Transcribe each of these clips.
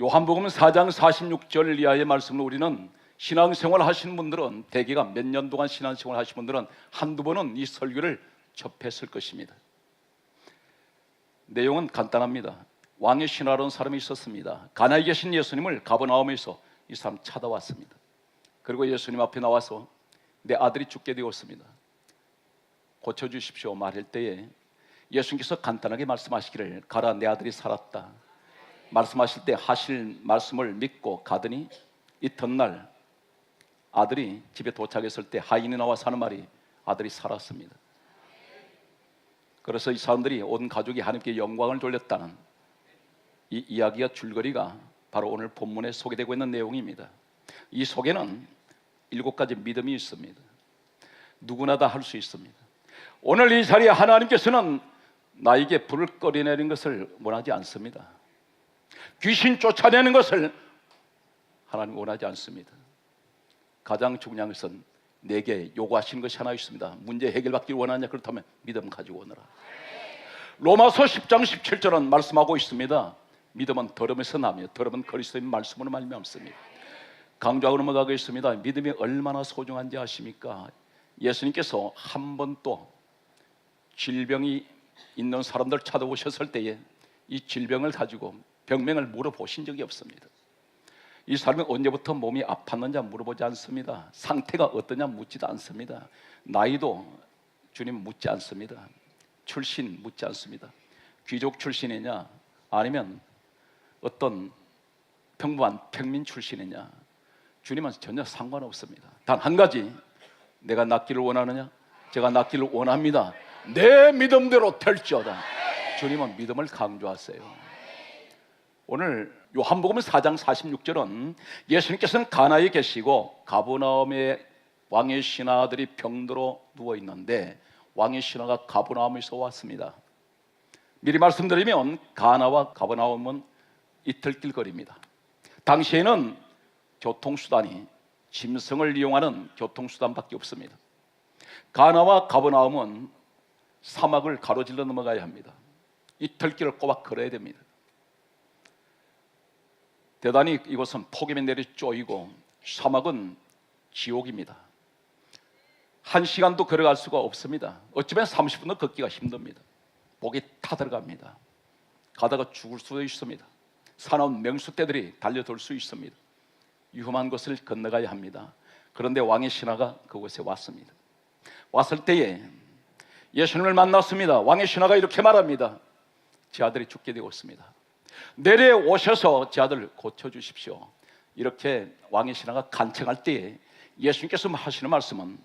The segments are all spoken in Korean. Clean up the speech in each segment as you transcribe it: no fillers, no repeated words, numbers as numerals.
요한복음 4장 46절 이하의 말씀을 우리는 신앙생활 하시는 분들은, 대개가 몇 년 동안 신앙생활 하시는 분들은 한두 번은 이 설교를 접했을 것입니다. 내용은 간단합니다. 왕의 신하라는 사람이 있었습니다. 가나에 계신 예수님을 가버나움에서 이 사람 찾아왔습니다. 그리고 예수님 앞에 나와서 내 아들이 죽게 되었습니다, 고쳐주십시오 말할 때에 예수님께서 간단하게 말씀하시기를, 가라, 내 아들이 살았다 말씀하실 때 하실 말씀을 믿고 가더니 이튿날 아들이 집에 도착했을 때 하인이 나와서 하는 말이, 아들이 살았습니다. 그래서 이 사람들이 온 가족이 하나님께 영광을 돌렸다는 이 이야기가, 줄거리가 바로 오늘 본문에 소개되고 있는 내용입니다. 이 속에는 7가지 믿음이 있습니다. 누구나 다 할 수 있습니다. 오늘 이 자리에 하나님께서는 나에게 불을 꺼내내는 것을 원하지 않습니다. 귀신 쫓아내는 것을 하나님 원하지 않습니다. 가장 중요한 것은 내게 요구하시는 것이 하나 있습니다. 문제 해결받기를 원하냐? 그렇다면 믿음 가지고 오너라. 로마서 10장 17절은 말씀하고 있습니다. 믿음은 들음에서 나며 들음은 그리스도의 말씀으로 말미암습니다. 강조하고 넘어가겠습니다. 믿음이 얼마나 소중한지 아십니까? 예수님께서 한 번도 질병이 있는 사람들 찾아오셨을 때에 이 질병을 가지고 병명을 물어보신 적이 없습니다. 이 사람이 언제부터 몸이 아팠는지 물어보지 않습니다. 상태가 어떠냐 묻지도 않습니다. 나이도 주님 묻지 않습니다. 출신 묻지 않습니다. 귀족 출신이냐 아니면 어떤 평범한 평민 출신이냐, 주님은 전혀 상관없습니다. 단 한 가지, 내가 낫기를 원하느냐? 제가 낫기를 원합니다. 내 믿음대로 될지어다. 주님은 믿음을 강조하세요. 오늘 요한복음 4장 46절은 예수님께서는 가나에 계시고 가버나움에 왕의 신하들이 병들어 누워 있는데 왕의 신하가 가버나움에서 왔습니다. 미리 말씀드리면 가나와 가버나움은 이틀길 거리입니다. 당시에는 교통수단이 짐승을 이용하는 교통수단밖에 없습니다. 가나와 가버나움은 사막을 가로질러 넘어가야 합니다. 이틀길을 꼬박 걸어야 됩니다. 대단히 이곳은 폭염에 내리 쪼이고 사막은 지옥입니다. 1시간도 걸어갈 수가 없습니다. 어쩌면 30분도 걷기가 힘듭니다. 목이 타들어갑니다. 가다가 죽을 수도 있습니다. 사나운 맹수떼들이 달려들 수 있습니다. 위험한 곳을 건너가야 합니다. 그런데 왕의 신하가 그곳에 왔습니다. 왔을 때에 예수님을 만났습니다. 왕의 신하가 이렇게 말합니다. 제 아들이 죽게 되었습니다. 내려오셔서 제 아들을 고쳐주십시오. 이렇게 왕의 신하가 간청할 때에 예수님께서 하시는 말씀은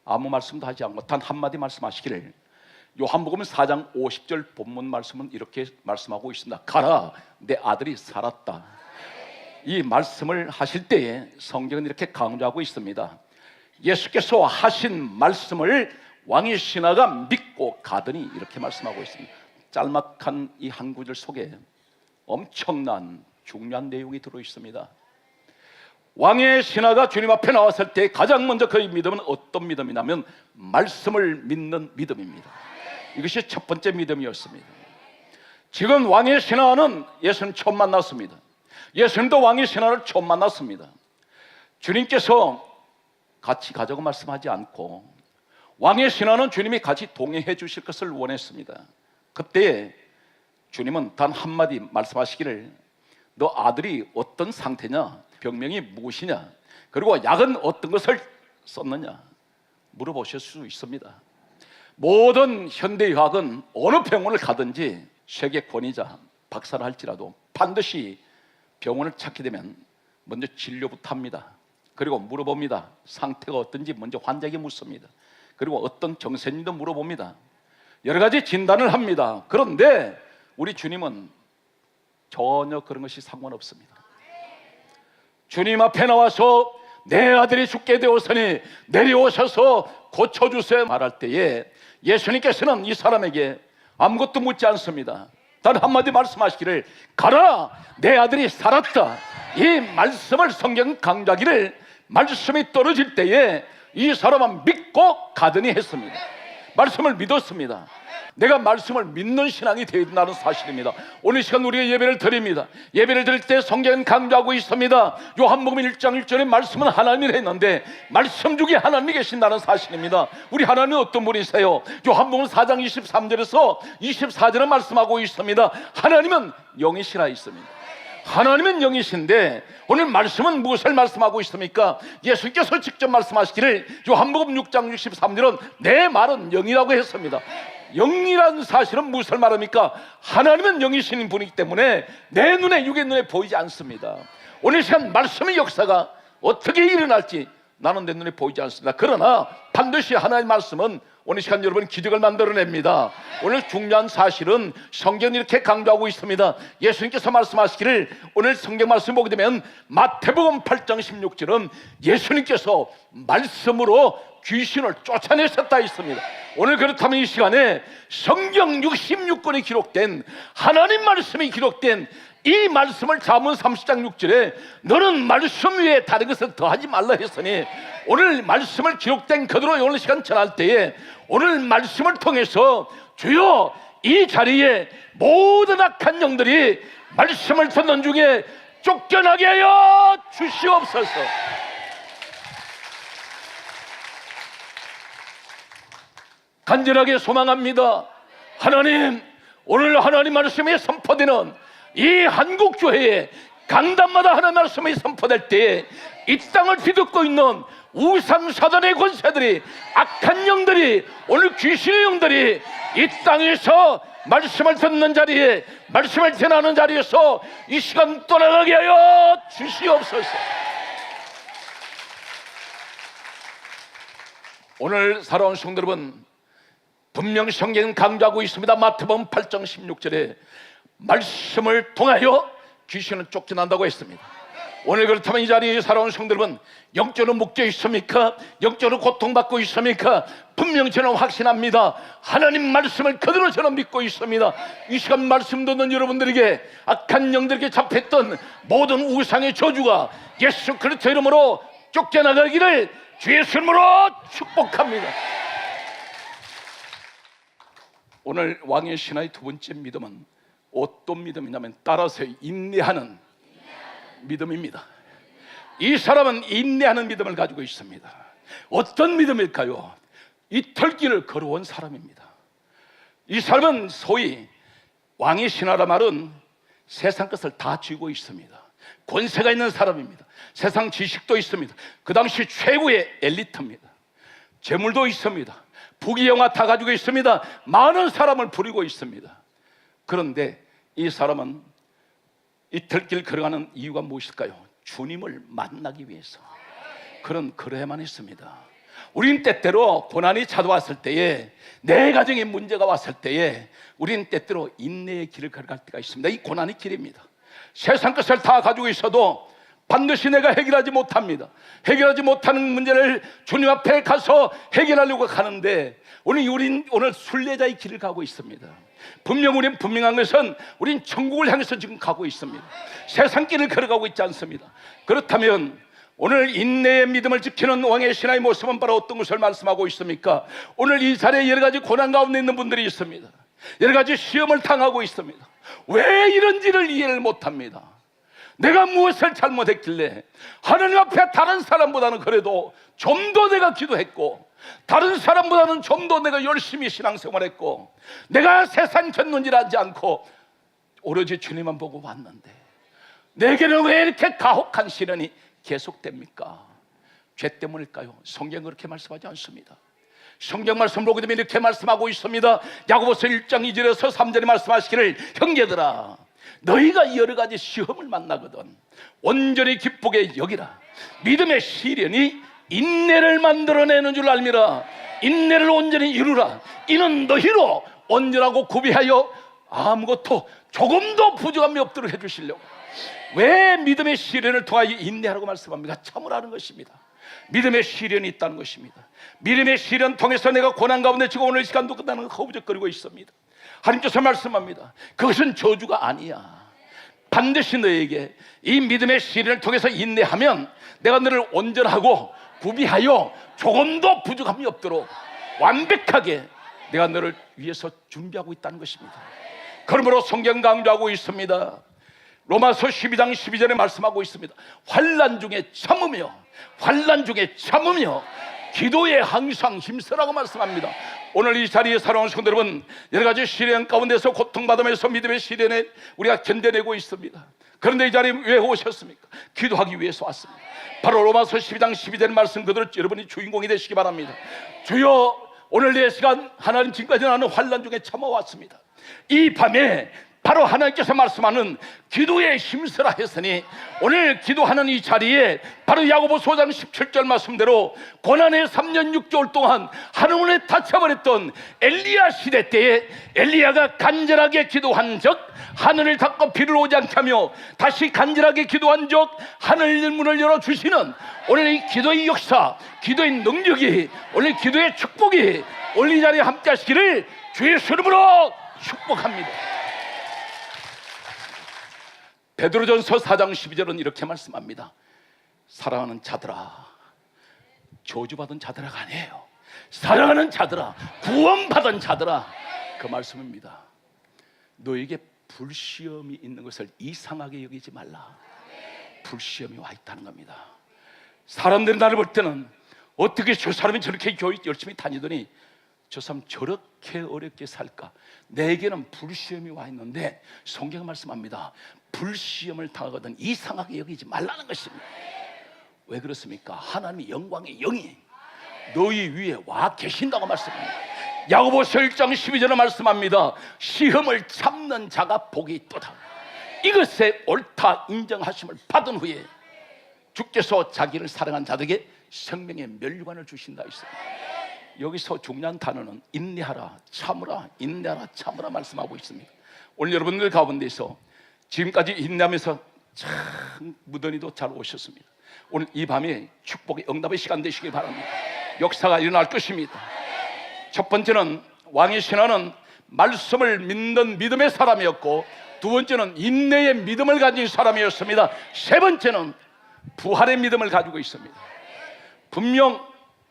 아무 말씀도 하지 않고 단 한마디 말씀하시기를, 요한복음 4장 50절 본문 말씀은 이렇게 말씀하고 있습니다. 가라, 내 아들이 살았다. 이 말씀을 하실 때에 성경은 이렇게 강조하고 있습니다. 예수께서 하신 말씀을 왕의 신하가 믿고 가더니 이렇게 말씀하고 있습니다. 짤막한 이 한 구절 속에 엄청난 중요한 내용이 들어 있습니다. 왕의 신하가 주님 앞에 나왔을 때 가장 먼저 그의 믿음은 어떤 믿음이냐면 말씀을 믿는 믿음입니다. 이것이 첫 번째 믿음이었습니다. 지금 왕의 신하는 예수님 처음 만났습니다. 예수님도 왕의 신하를 처음 만났습니다. 주님께서 같이 가자고 말씀하지 않고 왕의 신하는 주님이 같이 동행해 주실 것을 원했습니다. 그때 주님은 단 한마디 말씀하시기를, 너 아들이 어떤 상태냐? 병명이 무엇이냐? 그리고 약은 어떤 것을 썼느냐? 물어보실 수 있습니다. 모든 현대의학은 어느 병원을 가든지 세계 권위자, 박사를 할지라도 반드시 병원을 찾게 되면 먼저 진료부터 합니다. 그리고 물어봅니다. 상태가 어떤지 먼저 환자에게 묻습니다. 그리고 어떤 정세인도 물어봅니다. 여러 가지 진단을 합니다. 그런데 우리 주님은 전혀 그런 것이 상관없습니다. 주님 앞에 나와서 내 아들이 죽게 되었으니 내려오셔서 고쳐주세요 말할 때에 예수님께서는 이 사람에게 아무것도 묻지 않습니다. 단 한마디 말씀하시기를, 가라, 내 아들이 살았다. 이 말씀을 성경 강조하기를, 말씀이 떨어질 때에 이 사람은 믿고 가더니 했습니다. 말씀을 믿었습니다. 내가 말씀을 믿는 신앙이 되어야 된다는 사실입니다. 오늘 시간 우리가 예배를 드립니다. 예배를 드릴 때 성경은 강조하고 있습니다. 요한복음 1장 1절에 말씀은 하나님이라 했는데 말씀 중에 하나님이 계신다는 사실입니다. 우리 하나님은 어떤 분이세요? 요한복음 4장 23절에서 24절에 말씀하고 있습니다. 하나님은 영이시라 있습니다. 하나님은 영이신데 오늘 말씀은 무엇을 말씀하고 있습니까? 예수께서 직접 말씀하시기를 요한복음 6장 63절은 내 말은 영이라고 했습니다. 영이라는 사실은 무엇을 말합니까? 하나님은 영이신 분이기 때문에 내 눈에, 육의 눈에 보이지 않습니다. 오늘 시간 말씀의 역사가 어떻게 일어날지 나는 내 눈에 보이지 않습니다. 그러나 반드시 하나님의 말씀은 오늘 시간 여러분 기적을 만들어냅니다. 오늘 중요한 사실은 성경이 이렇게 강조하고 있습니다. 예수님께서 말씀하시기를 오늘 성경 말씀 보게 되면 마태복음 8장 16절은 예수님께서 말씀으로 귀신을 쫓아내셨다 있습니다. 오늘 그렇다면 이 시간에 성경 66권이 기록된 하나님 말씀이 기록된 이 말씀을 잠언 30장 6절에 너는 말씀 위에 다른 것을 더하지 말라 했으니 오늘 말씀을 기록된 그대로 오늘 시간 전할 때에 오늘 말씀을 통해서 주여 이 자리에 모든 악한 영들이 말씀을 듣는 중에 쫓겨나게 하여 주시옵소서. 간절하게 소망합니다. 하나님, 오늘 하나님 말씀이 선포되는 이 한국교회에 강단마다 하나님 말씀이 선포될 때에 이 땅을 뒤덮고 있는 우상 사단의 권세들이, 악한 영들이, 오늘 귀신의 영들이 이 땅에서 말씀을 듣는 자리에, 말씀을 전하는 자리에서 이 시간 떠나가게 하여 주시옵소서. 오늘 살아온 성도 여러분, 분명 성경은 강조하고 있습니다. 마태복음 8장 16절에 말씀을 통하여 귀신은 쫓겨난다고 했습니다. 오늘 그렇다면 이 자리에 살아온 성도 여러분, 영적으로 묶여 있습니까? 영적으로 고통받고 있습니까? 분명 저는 확신합니다. 하나님 말씀을 그대로 저는 믿고 있습니다. 이 시간 말씀 듣는 여러분들에게 악한 영들에게 잡혔던 모든 우상의 저주가 예수 그리스도 이름으로 쫓겨나가기를 주 예수 이름으로 축복합니다. 오늘 왕의 신화의 두 번째 믿음은 어떤 믿음이냐면 따라서 인내하는 믿음입니다. 이 사람은 인내하는 믿음을 가지고 있습니다. 어떤 믿음일까요? 이틀길을 걸어온 사람입니다. 이 사람은 소위 왕의 신하라 말은 세상 것을 다 쥐고 있습니다. 권세가 있는 사람입니다. 세상 지식도 있습니다. 그 당시 최고의 엘리트입니다. 재물도 있습니다. 부귀영화 다 가지고 있습니다. 많은 사람을 부리고 있습니다. 그런데 이 사람은 이틀길 걸어가는 이유가 무엇일까요? 주님을 만나기 위해서. 그런 그래야만 했습니다. 우린 때때로 고난이 찾아왔을 때에, 내 가정에 문제가 왔을 때에 우린 때때로 인내의 길을 걸어갈 때가 있습니다. 이 고난의 길입니다. 세상 것을 다 가지고 있어도 반드시 내가 해결하지 못합니다. 해결하지 못하는 문제를 주님 앞에 가서 해결하려고 가는데 우린 오늘 순례자의 길을 가고 있습니다. 우린 분명한 것은 우린 천국을 향해서 지금 가고 있습니다. 세상 길을 걸어가고 있지 않습니다. 그렇다면 오늘 인내의 믿음을 지키는 왕의 신하의 모습은 바로 어떤 것을 말씀하고 있습니까? 오늘 이 자리에 여러 가지 고난 가운데 있는 분들이 있습니다. 여러 가지 시험을 당하고 있습니다. 왜 이런지를 이해를 못합니다. 내가 무엇을 잘못했길래 하나님 앞에 다른 사람보다는 그래도 좀 더 내가 기도했고, 다른 사람보다는 좀 더 내가 열심히 신앙생활했고, 내가 세상 전문질 하지 않고 오로지 주님만 보고 왔는데 내게는 왜 이렇게 가혹한 시련이 계속됩니까? 죄 때문일까요? 성경은 그렇게 말씀하지 않습니다. 성경 말씀 보게 되면 이렇게 말씀하고 있습니다. 야고보서 1장 2절에서 3절에 말씀하시기를 형제들아, 너희가 여러 가지 시험을 만나거든 온전히 기쁘게 여기라. 믿음의 시련이 인내를 만들어내는 줄 알미라. 인내를 온전히 이루라. 이는 너희로 온전하고 구비하여 아무것도 조금도 부족함이 없도록 해주시려고. 왜 믿음의 시련을 통하여 인내하라고 말씀합니까? 참으라는 것입니다. 믿음의 시련이 있다는 것입니다. 믿음의 시련 통해서 내가 고난 가운데 지금 오늘 시간도 끝나는 거 허우적거리고 있습니다. 하나님께서 말씀합니다. 그것은 저주가 아니야. 반드시 너에게 이 믿음의 시련을 통해서 인내하면 내가 너를 온전하고 구비하여 조금도 부족함이 없도록 완벽하게 내가 너를 위해서 준비하고 있다는 것입니다. 그러므로 성경 강조하고 있습니다. 로마서 12장 12절에 말씀하고 있습니다. 환난 중에 참으며, 환난 중에 참으며 기도에 항상 힘쓰라고 말씀합니다. 오늘 이 자리에 사랑하는 성도 여러분, 여러 가지 시련 가운데서 고통받으면서 믿음의 시련에 우리가 견뎌내고 있습니다. 그런데 이 자리에 왜 오셨습니까? 기도하기 위해서 왔습니다. 바로 로마서 12장 12절 말씀 그대로 여러분이 주인공이 되시기 바랍니다. 주여, 오늘 내 시간 하나님 지금까지 나는 환난 중에 참아왔습니다. 이 밤에 바로 하나님께서 말씀하는 기도에 힘쓰라 했으니, 오늘 기도하는 이 자리에 바로 야고보서 5장 17절 말씀대로 고난의 3년 6개월 동안 하늘문에 닫혀버렸던 엘리야 시대 때에 엘리야가 간절하게 기도한 적, 하늘을 닫고 비를 오지 않게 하며 다시 간절하게 기도한 적 하늘 문을 열어주시는 오늘 이 기도의 역사, 기도의 능력이, 오늘 기도의 축복이 오늘 이 자리에 함께 하시기를 주의 이름으로 축복합니다. 베드로전서 4장 12절은 이렇게 말씀합니다. 사랑하는 자들아, 저주받은 자들아가 아니에요. 사랑하는 자들아, 구원받은 자들아, 그 말씀입니다. 너에게 불시험이 있는 것을 이상하게 여기지 말라. 불시험이 와 있다는 겁니다. 사람들이 나를 볼 때는 어떻게 저 사람이 저렇게 교회 열심히 다니더니 저 사람 저렇게 어렵게 살까? 내게는 불시험이 와 있는데 성경 말씀합니다. 불시험을 당하거든 이상하게 여기지 말라는 것입니다. 왜 그렇습니까? 하나님의 영광의 영이 너희 위에 와 계신다고 말씀합니다. 야고보서 1장 12절에 말씀합니다. 시험을 참는 자가 복이 있도다. 이것에 옳다 인정하심을 받은 후에 주께서 자기를 사랑한 자들에게 생명의 멸류관을 주신다 했습니다. 여기서 중요한 단어는 인내하라, 참으라, 인내하라, 참으라 말씀하고 있습니다. 오늘 여러분들 가운데서 지금까지 인내하면서 참 무던히도 잘 오셨습니다. 오늘 이 밤에 축복의 응답의 시간 되시길 바랍니다. 역사가 일어날 것입니다. 첫 번째는 왕의 신하는 말씀을 믿는 믿음의 사람이었고, 두 번째는 인내의 믿음을 가진 사람이었습니다. 세 번째는 부활의 믿음을 가지고 있습니다. 분명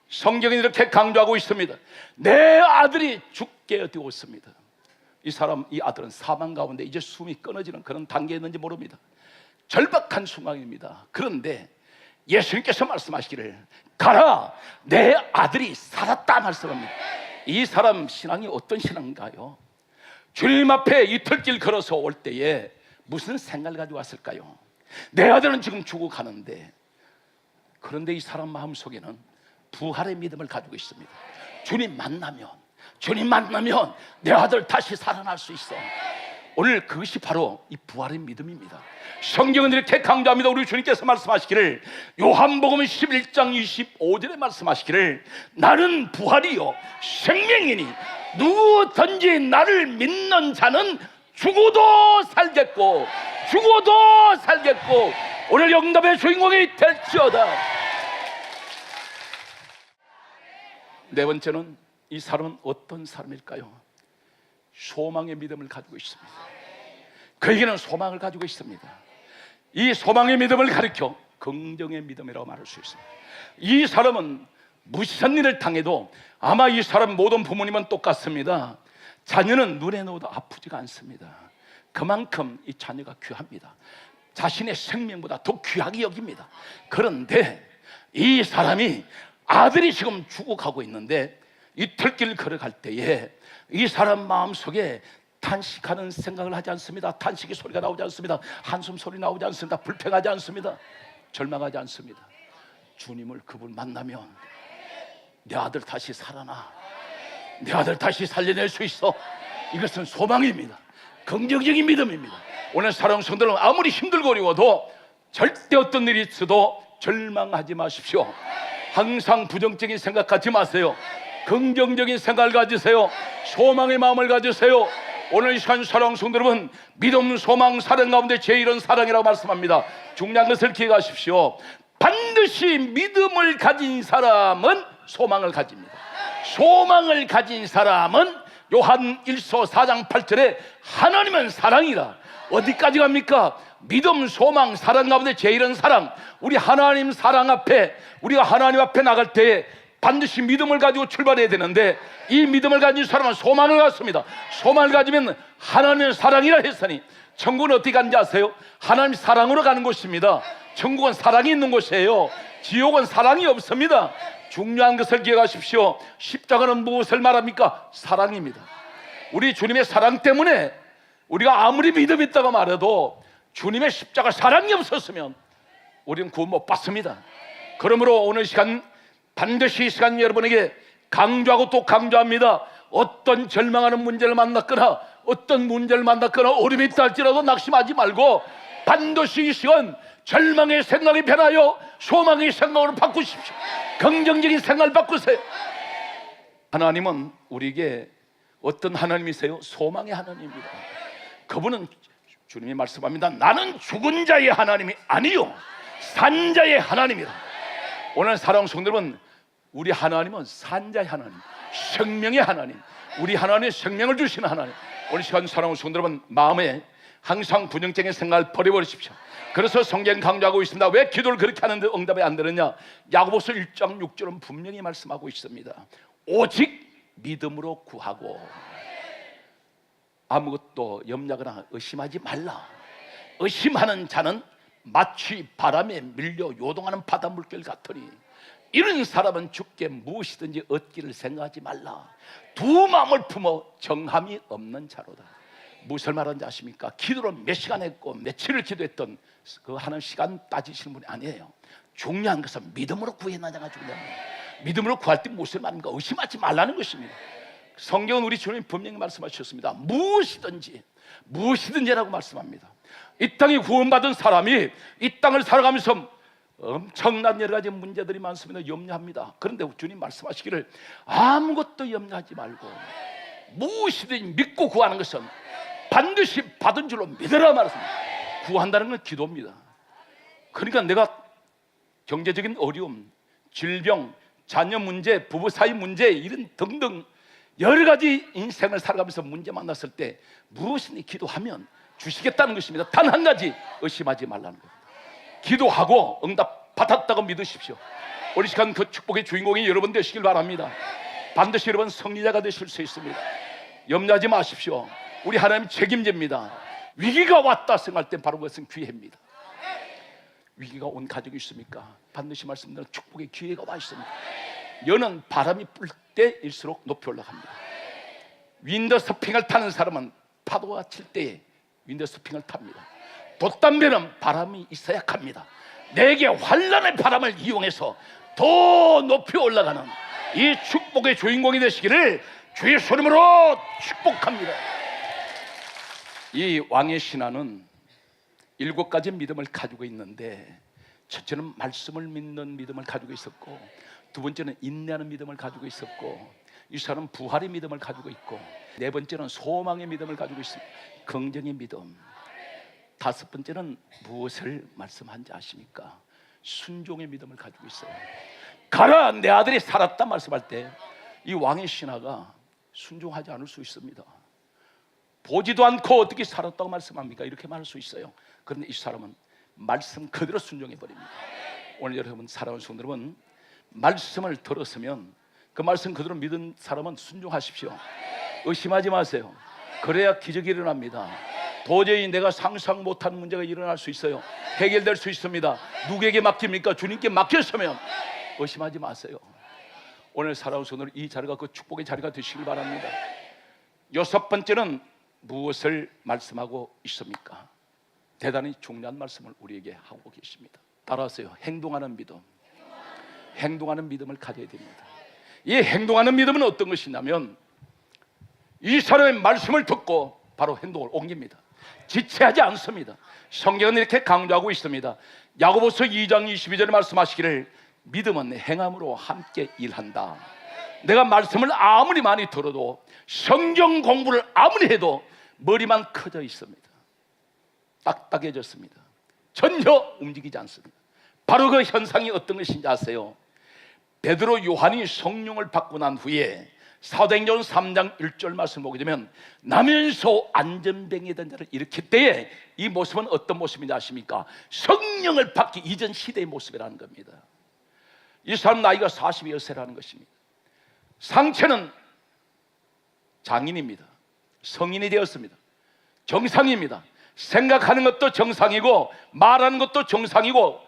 성경이 이렇게 강조하고 있습니다. 내 아들이 죽게 되었습니다. 이 사람, 이 아들은 사망 가운데 이제 숨이 끊어지는 그런 단계에 있는지 모릅니다. 절박한 순간입니다. 그런데 예수님께서 말씀하시기를 가라, 내 아들이 살았다 말씀합니다. 이 사람 신앙이 어떤 신앙인가요? 주님 앞에 이틀길 걸어서 올 때에 무슨 생각을 가지고 왔을까요? 내 아들은 지금 죽어가는데, 그런데 이 사람 마음속에는 부활의 믿음을 가지고 있습니다. 주님 만나면 내 아들 다시 살아날 수 있어. 오늘 그것이 바로 이 부활의 믿음입니다. 성경은 이렇게 강조합니다. 우리 주님께서 말씀하시기를, 요한복음 11장 25절에 말씀하시기를 나는 부활이요 생명이니 누구든지 나를 믿는 자는 죽어도 살겠고 죽어도 살겠고 오늘 영답의 주인공이 될지어다. 네 번째는 이 사람은 어떤 사람일까요? 소망의 믿음을 가지고 있습니다. 그에게는 소망을 가지고 있습니다. 이 소망의 믿음을 가리켜 긍정의 믿음이라고 말할 수 있습니다. 이 사람은 무슨 일을 당해도 아마 이 사람 모든 부모님은 똑같습니다. 자녀는 눈에 넣어도 아프지가 않습니다. 그만큼 이 자녀가 귀합니다. 자신의 생명보다 더 귀하게 여깁니다. 그런데 이 사람이 아들이 지금 죽어가고 있는데 이틀길 걸어갈 때에 이 사람 마음속에 탄식하는 생각을 하지 않습니다. 탄식의 소리가 나오지 않습니다. 한숨 소리 나오지 않습니다. 불평하지 않습니다. 절망하지 않습니다. 주님을 그분 만나면 내 아들 다시 살아나, 내 아들 다시 살려낼 수 있어. 이것은 소망입니다. 긍정적인 믿음입니다. 오늘 사랑하는 성도들은 아무리 힘들고 어려워도 절대 어떤 일이 있어도 절망하지 마십시오. 항상 부정적인 생각하지 마세요. 긍정적인 생각을 가지세요. 소망의 마음을 가지세요. 오늘 이 시간 사랑하는 성도 여러분, 믿음, 소망, 사랑 가운데 제일은 사랑이라고 말씀합니다. 중요한 것을 기억하십시오. 반드시 믿음을 가진 사람은 소망을 가집니다. 소망을 가진 사람은 요한 1서 4장 8절에 하나님은 사랑이라. 어디까지 갑니까? 믿음, 소망, 사랑 가운데 제일은 사랑. 우리 하나님 사랑 앞에, 우리가 하나님 앞에 나갈 때에 반드시 믿음을 가지고 출발해야 되는데 이 믿음을 가진 사람은 소망을 갖습니다. 소망을 가지면 하나님의 사랑이라 했으니 천국은 어떻게 가는지 아세요? 하나님 사랑으로 가는 곳입니다. 천국은 사랑이 있는 곳이에요. 지옥은 사랑이 없습니다. 중요한 것을 기억하십시오. 십자가는 무엇을 말합니까? 사랑입니다. 우리 주님의 사랑 때문에 우리가 아무리 믿음이 있다고 말해도 주님의 십자가 사랑이 없었으면 우리는 구원 못 받습니다. 그러므로 오늘 시간 반드시 이 시간 여러분에게 강조하고 또 강조합니다. 어떤 절망하는 문제를 만났거나 어떤 문제를 만났거나 어려움이 있다 할지라도 낙심하지 말고 반드시 이 시간 절망의 생각이 변하여 소망의 생각으로 바꾸십시오. 긍정적인 생각을 바꾸세요. 하나님은 우리에게 어떤 하나님이세요? 소망의 하나님입니다. 그분은 주님이 말씀합니다. 나는 죽은 자의 하나님이 아니요 산 자의 하나님이다. 오늘 사랑하는 성도들은 우리 하나님은 산 자의 하나님, 생명의 하나님, 우리 하나님의 생명을 주시는 하나님. 오늘 시간 사랑하는 성도들은 마음에 항상 부정적인 생각을 버려버리십시오. 그래서 성경 강조하고 있습니다. 왜 기도를 그렇게 하는데 응답이 안 되느냐? 야고보서 1장 6절은 분명히 말씀하고 있습니다. 오직 믿음으로 구하고 아무것도 염려하거나 의심하지 말라. 의심하는 자는 마치 바람에 밀려 요동하는 바다 물결 같으니 이런 사람은 주께 무엇이든지 얻기를 생각하지 말라. 두 마음을 품어 정함이 없는 자로다. 무엇을 말하는지 아십니까? 기도를 몇 시간 했고 며칠을 기도했던 그 하는 시간 따지시는 분이 아니에요. 중요한 것은 믿음으로 구해나가가 중요합니다. 믿음으로 구할 때 무엇을 말합니까? 의심하지 말라는 것입니다. 성경은 우리 주님 분명히 말씀하셨습니다. 무엇이든지라고 말씀합니다. 이 땅에 구원받은 사람이 이 땅을 살아가면서 엄청난 여러 가지 문제들이 많습니다. 염려합니다. 그런데 주님 말씀하시기를 아무것도 염려하지 말고 무엇이든지 믿고 구하는 것은 반드시 받은 줄로 믿으라 말했습니다. 구한다는 건 기도입니다. 그러니까 내가 경제적인 어려움, 질병, 자녀 문제, 부부 사이 문제 이런 등등 여러 가지 인생을 살아가면서 문제 만났을 때 무엇이니 기도하면 주시겠다는 것입니다. 단 한 가지 의심하지 말라는 겁니다. 기도하고 응답 받았다고 믿으십시오. 우리 시간 그 축복의 주인공이 여러분 되시길 바랍니다. 반드시 여러분 승리자가 되실 수 있습니다. 염려하지 마십시오. 우리 하나님 책임집니다. 위기가 왔다 생각할 때 바로 그것은 기회입니다. 위기가 온 가족이 있습니까? 반드시 말씀드리는 축복의 기회가 와 있습니다. 여는 바람이 불 때일수록 높이 올라갑니다. 윈드서핑을 타는 사람은 파도가 칠 때에 윈드서핑을 탑니다. 돛담배는 바람이 있어야 합니다. 내게 환란의 바람을 이용해서 더 높이 올라가는 이 축복의 주인공이 되시기를 주의 손으로 축복합니다. 이 왕의 신하는 7가지 믿음을 가지고 있는데 첫째는 말씀을 믿는 믿음을 가지고 있었고 두 번째는 인내하는 믿음을 가지고 있었고 이 사람은 부활의 믿음을 가지고 있고 네 번째는 소망의 믿음을 가지고 있습니다. 긍정의 믿음. 다섯 번째는 무엇을 말씀한지 아십니까? 순종의 믿음을 가지고 있어요. 가라 내 아들이 살았다 말씀할 때 이 왕의 신하가 순종하지 않을 수 있습니다. 보지도 않고 어떻게 살았다고 말씀합니까? 이렇게 말할 수 있어요. 그런데 이 사람은 말씀 그대로 순종해 버립니다. 오늘 여러분 사랑하는 성도들은 말씀을 들었으면 그 말씀 그대로 믿은 사람은 순종하십시오. 의심하지 마세요. 그래야 기적이 일어납니다. 도저히 내가 상상 못하는 문제가 일어날 수 있어요. 해결될 수 있습니다. 누구에게 맡깁니까? 주님께 맡겼으면 의심하지 마세요. 오늘 살아온 손으로 이 자리가 그 축복의 자리가 되시길 바랍니다. 여섯 번째는 무엇을 말씀하고 있습니까? 대단히 중요한 말씀을 우리에게 하고 계십니다. 따라하세요. 행동하는 믿음. 행동하는 믿음을 가져야 됩니다. 이 행동하는 믿음은 어떤 것이냐면 이 사람의 말씀을 듣고 바로 행동을 옮깁니다. 지체하지 않습니다. 성경은 이렇게 강조하고 있습니다. 야고보서 2장 22절에 말씀하시기를 믿음은 행함으로 함께 일한다. 내가 말씀을 아무리 많이 들어도 성경 공부를 아무리 해도 머리만 커져 있습니다. 딱딱해졌습니다. 전혀 움직이지 않습니다. 바로 그 현상이 어떤 것인지 아세요? 베드로 요한이 성령을 받고 난 후에 사도행전 3장 1절 말씀 보게 되면 나면서 안전뱅이 된 자를 일으킬 때에 이 모습은 어떤 모습인지 아십니까? 성령을 받기 이전 시대의 모습이라는 겁니다. 이 사람 나이가 42세라는 것입니다. 상체는 장인입니다. 성인이 되었습니다. 정상입니다. 생각하는 것도 정상이고 말하는 것도 정상이고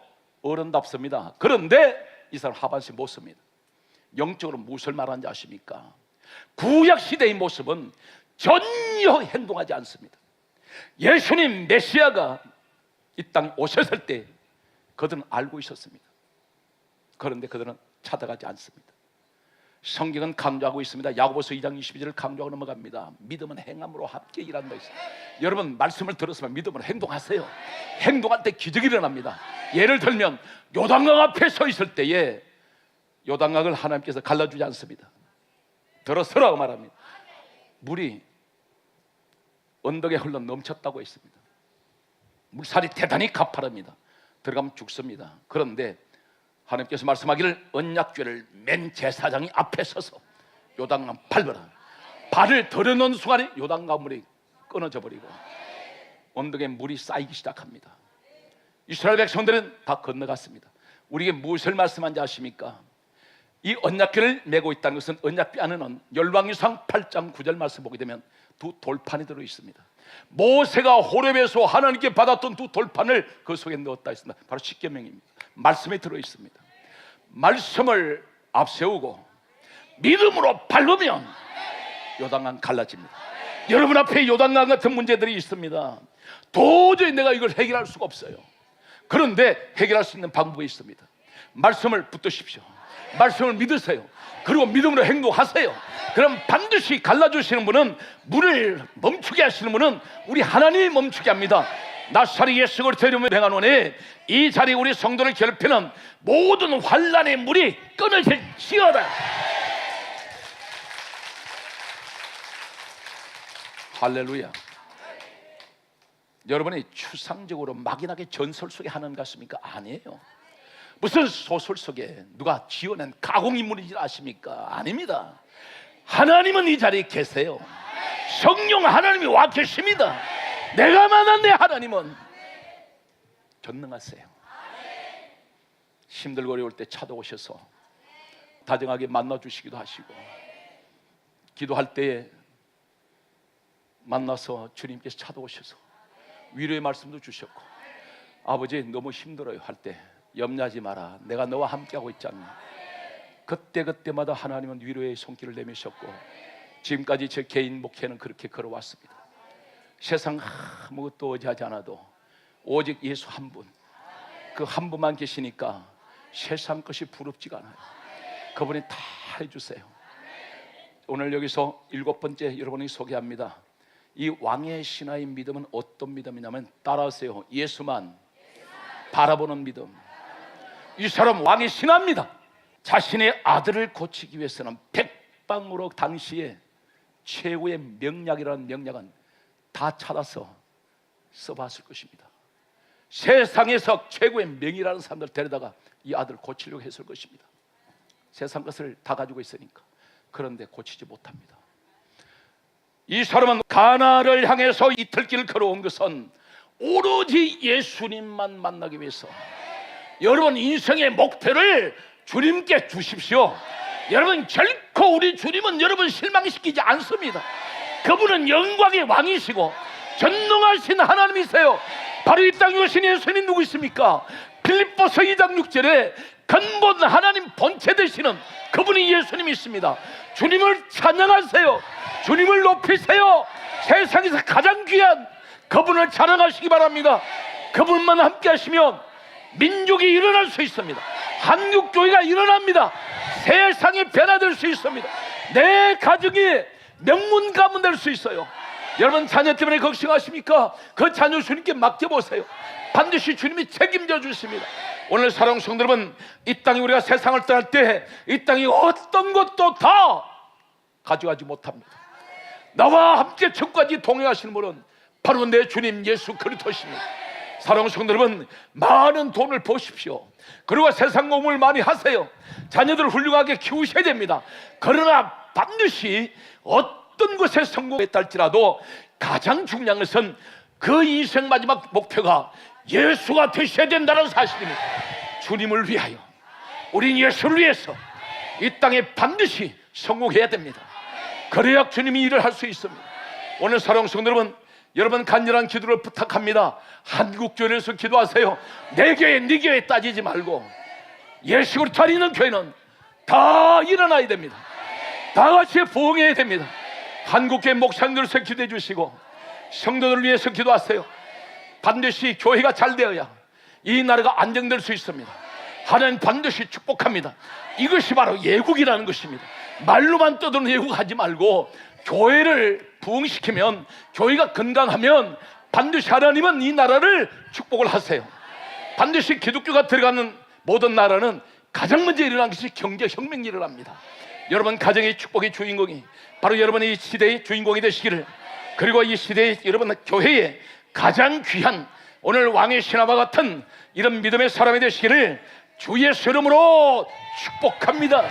어른답습니다. 그런데 이 사람 하반신 못 씁니다. 영적으로 무엇을 말하는지 아십니까? 구약 시대의 모습은 전혀 행동하지 않습니다. 예수님 메시아가 이 땅에 오셨을 때 그들은 알고 있었습니다. 그런데 그들은 찾아가지 않습니다. 성경은 강조하고 있습니다. 야고보서 2장 22절을 강조하고 넘어갑니다. 믿음은 행함으로 함께 일한다 했습니다. 여러분 말씀을 들었으면 믿음으로 행동하세요. 행동할 때 기적이 일어납니다. 예를 들면 요단강 앞에 서 있을 때에 요단강을 하나님께서 갈라주지 않습니다. 들어서라고 말합니다. 물이 언덕에 흘러 넘쳤다고 했습니다. 물살이 대단히 가파릅니다. 들어가면 죽습니다. 그런데 하나님께서 말씀하기를 언약궤를 맨 제사장이 앞에 서서 요단강 밟으라. 발을 들여놓은 순간에 요단강 물이 끊어져 버리고 언덕에 물이 쌓이기 시작합니다. 이스라엘 백성들은 다 건너갔습니다. 우리에게 무엇을 말씀한지 아십니까? 이 언약궤를 메고 있다는 것은 언약궤 안에는 열왕기상 8장 9절 말씀 보게 되면 두 돌판이 들어 있습니다. 모세가 호렙에서 하나님께 받았던 두 돌판을 그 속에 넣었다 했습니다. 바로 십계명입니다. 말씀에 들어 있습니다. 말씀을 앞세우고 믿음으로 밟으면 요단강 갈라집니다. 여러분 앞에 요단강 같은 문제들이 있습니다. 도저히 내가 이걸 해결할 수가 없어요. 그런데 해결할 수 있는 방법이 있습니다. 말씀을 붙드십시오. 말씀을 믿으세요. 그리고 믿음으로 행동하세요. 그럼 반드시 갈라주시는 분은, 물을 멈추게 하시는 분은 우리 하나님이 멈추게 합니다. 나사렛 예수 그리스도의 이름으로 행하노니 이 자리에 우리 성도를 괴롭히는 모든 환난의 물이 끊어질지어다. 할렐루야. 여러분이 추상적으로 막연하게 전설 속에 하는 것 같습니까? 아니에요. 무슨 소설 속에 누가 지어낸 가공인물인지 아십니까? 아닙니다. 하나님은 이 자리에 계세요. 성령 하나님이 와 계십니다. 내가 만난 내 하나님은 전능하세요. 힘들고 어려울 때 찾아오셔서 다정하게 만나주시기도 하시고, 기도할 때에 만나서 주님께서 찾아오셔서 위로의 말씀도 주셨고, 아버지 너무 힘들어요 할 때 염려하지 마라, 내가 너와 함께하고 있지 않나. 그때마다 하나님은 위로의 손길을 내미셨고, 지금까지 제 개인 목회는 그렇게 걸어왔습니다. 세상 아무것도 의지하지 않아도 오직 예수 한 분, 그 한 분만 계시니까 세상 것이 부럽지가 않아요. 그분이 다 해주세요. 오늘 여기서 7번째 여러분이 소개합니다. 이 왕의 신하의 믿음은 어떤 믿음이냐면, 따라하세요. 예수만 바라보는 믿음. 이 사람 왕의 신하입니다. 자신의 아들을 고치기 위해서는 백방으로 당시에 최고의 명약이라는 명약은 다 찾아서 써봤을 것입니다. 세상에서 최고의 명이라는 사람들 데려다가 이 아들 고치려고 했을 것입니다. 세상 것을 다 가지고 있으니까. 그런데 고치지 못합니다. 이 사람은 가나를 향해서 이틀길을 걸어온 것은 오로지 예수님만 만나기 위해서. 여러분 인생의 목표를 주님께 주십시오. 여러분 결코 우리 주님은 여러분 실망시키지 않습니다. 그분은 영광의 왕이시고 전능하신 하나님이세요. 바로 이 땅에 오신 예수님 누구 있습니까? 빌립보서 2장 6절에 근본 하나님 본체 되시는 그분이 예수님이 있습니다. 주님을 찬양하세요. 주님을 높이세요. 세상에서 가장 귀한 그분을 자랑하시기 바랍니다. 그분만 함께 하시면 민족이 일어날 수 있습니다. 한국교회가 일어납니다. 세상이 변화될 수 있습니다. 내 가정이 명문 가문 될 수 있어요. 여러분 자녀 때문에 걱정하십니까? 그 자녀 주님께 맡겨보세요. 반드시 주님이 책임져 주십니다. 오늘 사랑하는 성도 여러분, 이 땅에 우리가 세상을 떠날 때 이 땅이 어떤 것도 다 가져가지 못합니다. 나와 함께 천국까지 동행하시는 분은 바로 내 주님 예수 그리스도십니다. 사랑하는 성도 여러분, 많은 돈을 버십시오. 그리고 세상 공부를 많이 하세요. 자녀들을 훌륭하게 키우셔야 됩니다. 그러나 반드시 어떤 것에 성공했다 할지라도 가장 중요한 것은 그 인생 마지막 목표가 예수가 되셔야 된다는 사실입니다. 주님을 위하여, 우린 예수를 위해서 이 땅에 반드시 성공해야 됩니다. 그래야 주님이 일을 할 수 있습니다. 오늘 사랑하는 성도 여러분, 여러분 간절한 기도를 부탁합니다. 한국교회에서 기도하세요. 내 교회 네 교회 따지지 말고 예수를 다니는 교회는 다 일어나야 됩니다. 다 같이 부흥해야 됩니다. 한국교회 목사님들께서 기도해 주시고 성도들을 위해서 기도하세요. 반드시 교회가 잘 되어야 이 나라가 안정될 수 있습니다. 하나님 반드시 축복합니다. 이것이 바로 예국이라는 것입니다. 말로만 떠드는 예국하지 말고 교회를 부흥시키면, 교회가 건강하면 반드시 하나님은 이 나라를 축복을 하세요. 반드시 기독교가 들어가는 모든 나라는 가장 먼저 일어난 것이 경제혁명이 일어납니다. 여러분 가정의 축복의 주인공이 바로 여러분의 이 시대의 주인공이 되시기를, 그리고 이 시대의 여러분 교회의 가장 귀한 오늘 왕의 신하와 같은 이런 믿음의 사람이 되시기를 주 예수 이름으로 축복합니다.